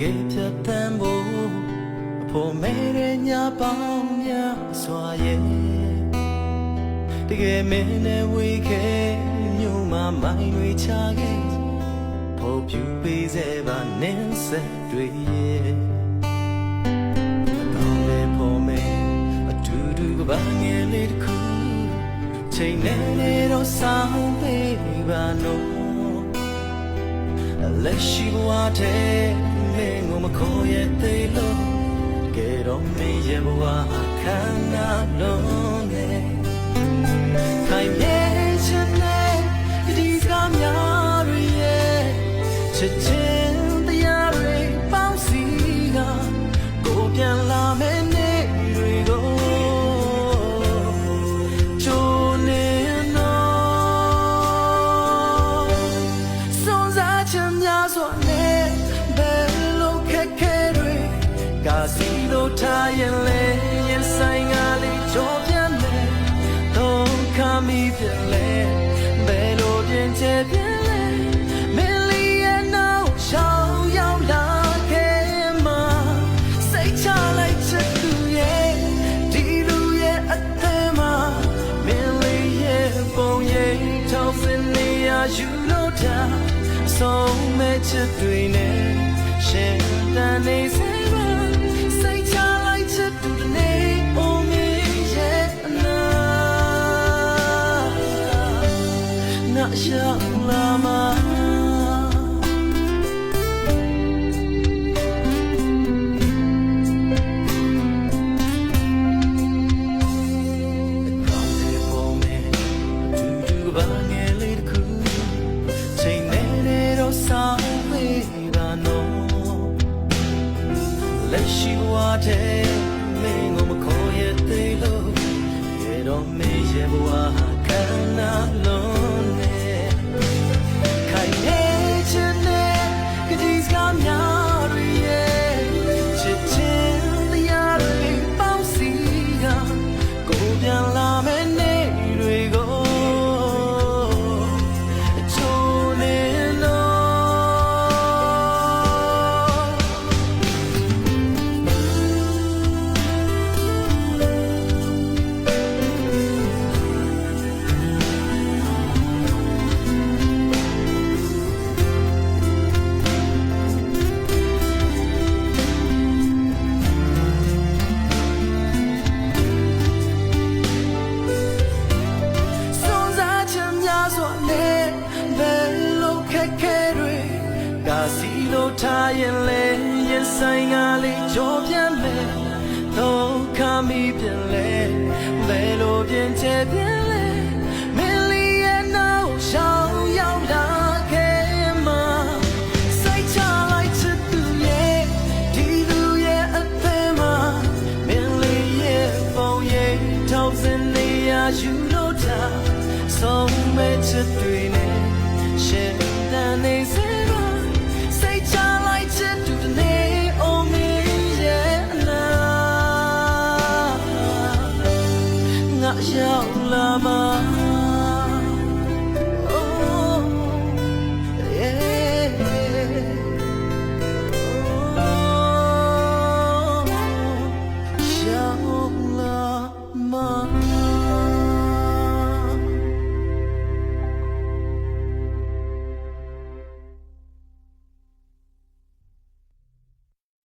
给别担保，破没人家帮呀耍耶，这个没人为开，牛妈买瑞茶给，破表背在把年色对耶，当来破没，嘟嘟个半夜里的哭，谁能都伤悲吧喏。လက်ရှိဘဝထဲမင်းကိုမခေါ်ရသေးလို့ကဲတော့မင်းရဲ့ဘဝခန္ဓာလုံးနဲ့ခိုင်မြဲခြင်းနဲ့ဒီစကားများရဲ့ချစ်ချင်းတရားတွေပေါင်းစီကကိုပြန်လာမယ့်နေ့တွေကိုစီလိုထားရင်လေရင်ဆိုင်ကလေးကြောပြန်လေတော့ခမီပြန်လေဘယ်လိုပြင်ချေပြန်လေမင်းလေးရဲ့နောက်ရှောင်းရောက်လာခဲ့မှာစိတ်ချလိုက်ချစ်သူရဲ့ဒီလူရဲ့အသက်မှာမင်းလေးရဲ့ပုံရိပ်ထောက်စင်နေရယူလို့တာဆုံးမဲ့ချစ်တွေနဲ့ရှင်တန်နေစေ想了吗？လက်ရှိဘဝထဲမင်းကိုမခေါ်ရသေးလို့ရေတော့မင်းရဲ့ဘဝခန္ဓာလုံးနဲ့ခိုင်နေခြင်းနဲ့ဒီစကားများရဲ့ချစ်ချင်းတရားတွေပေါင်းစီကကိုပြန်လာမယ့်နေ့တွေကိုစီလိုထားရင်လေရင်ဆိုင်ကလေးကြောပြန်လေတော့ခမီပြန်လေဘယ်လိုပြင်ချေပြန်လေမင်းလေးရဲ့နောက်ရှောင်းရောက်လာခဲ့မှာစိတ်ချလိုက်ချစ်သူရဲ့ဒီလူရဲ့အသက်မှာမင်းလေးရဲ့ပုံရိပ်ထောက်စင်နေရယူလို့တာဆုံးမဲ့ချစ်တွေနဲ့ရှင်တန်နေစေရောက်လာမှာရောက်လာမှာ